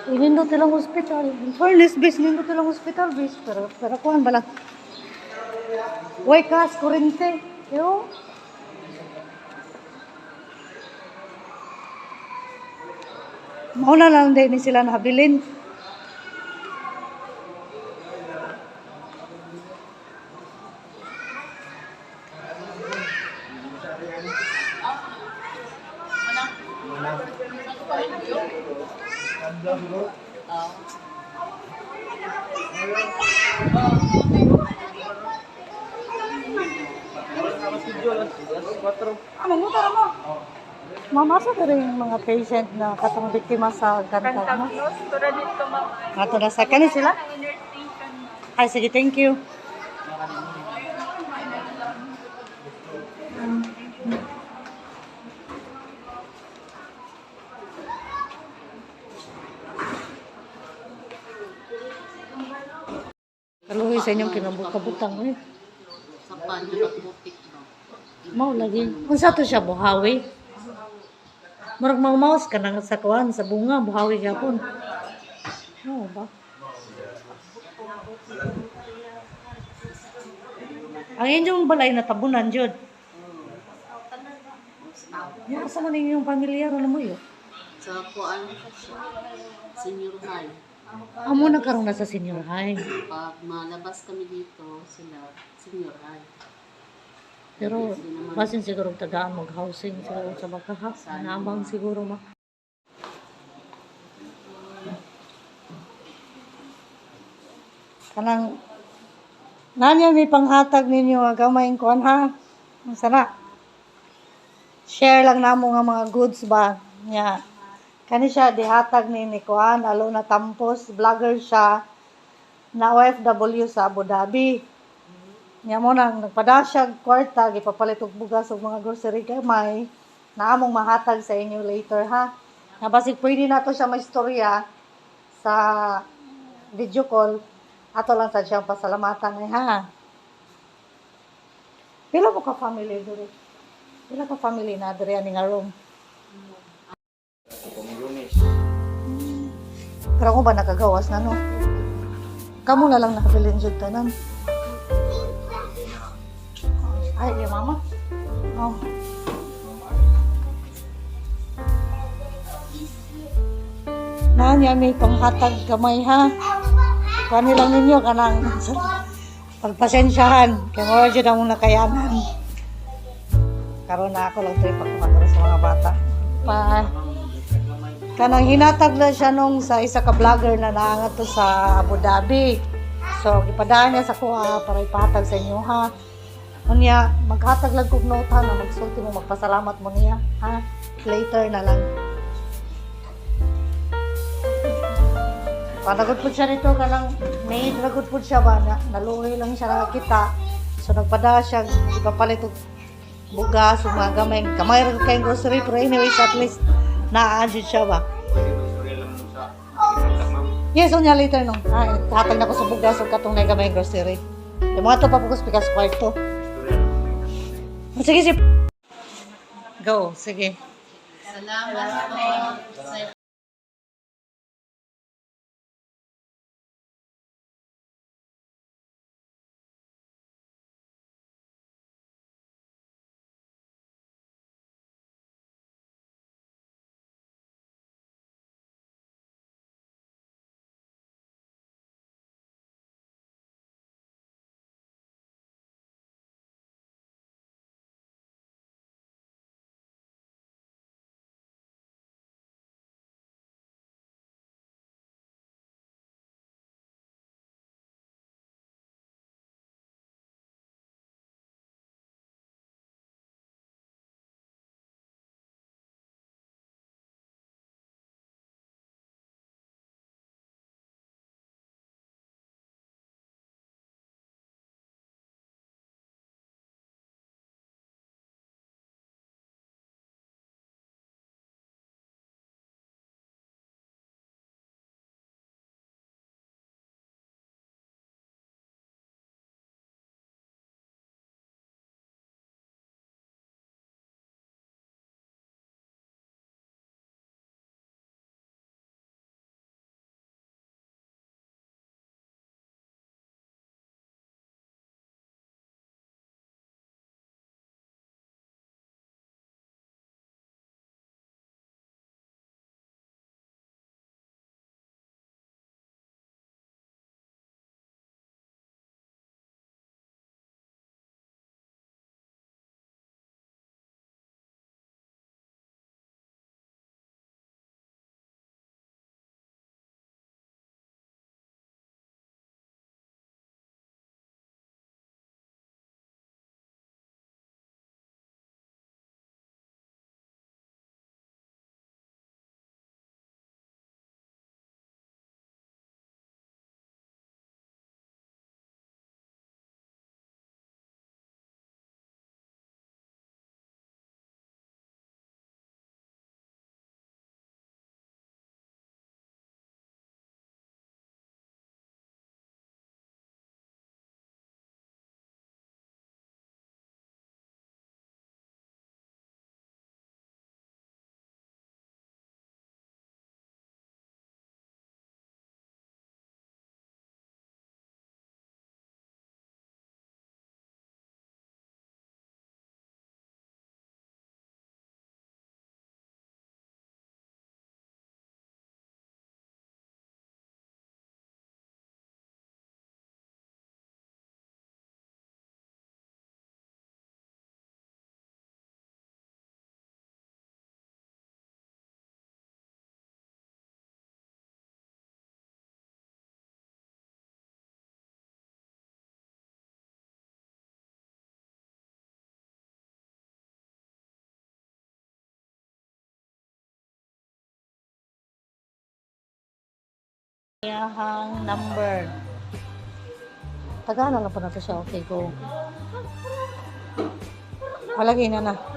Inindot nilang hospital. In fairness, base nindot nilang hospital, base. Pero kuhan bala. Way kas, kurente. Yo. Mauna lang din ni sila nahabilin. Ano mo tara mo? Mamasa ka rin yung mga patient na katong biktima sa ganta mo. Ato na sa kanin sila? Ay, sige, thank you. Kaluhi sa inyong kinabutang eh. Sa panyo at butik no. Mau lagi. Kung sa to siya, buhawi. Murag maumaos ka nang sa kuwan, sa bunga, buhawi yapon. Oo ba? Ang inyong balay na tabunan, Jod. Yung asa man yung pamilyar, ano mo yun? Sa kuan senior high. Amo na karong nasa senior high. Pag malabas kami dito, sila senior high. Pero, basin siguro tagaan mag-housing siguro sa bakaha. Naambang siguro ma. Kanang, nanya may panghatag ninyo, agamayng kuan ha. Masana. Share lang namo nga mga goods ba. Nya. Kani siya dihatag ni kuan, alo na tampos, vlogger siya na OFW sa Abu Dhabi. Nya mo nang nagpadasyag kwarta, gipapalit og bugas og mga grocery gamay, naamong mahatag sa inyo later ha. Nga basig pwede na to siya maistorya sa video call, ato lang sa siyang pasalamatan ay ha. Pila mo ka family diri? Pila ka family na diri ani nga room? Pero ako ba nakagawas na no? Kamu na lang nakabilin jud tanan. Ay, yung mama. Oh. Nanya may panghatag kamay ha. Kani lang ninyo kanang pagpasensyahan. Kaya mo dyan ang nakayanan. Karoon na ako lang ito ipagkumakara sa mga bata. Kanang hinatag na siya nung sa isa ka vlogger na naangat to sa Abu Dhabi. So, ipadaan niya sa kuha para ipahatag sa inyo ha. Unya, maghatag lang kong nota na magsulti mo, magpasalamat mo niya ha. Later na lang. Panagod po siya nito kanang may dragod po siya ba na naluoy lang siya nakakita. So nagpada siya ipapalit og bugas ug mga gamay ra kay grocery pero anyways at least naa-adjust siya ba. Yes, unya later no. Hatag na ko sa bugas ug katong nay gamay grocery. Yung mga to papugos pikas kwarto. Sige, sige. Go, sige. Salamat po. Iyahang number. Tagana lang pa na to siya. Okay, go. Palagay na na.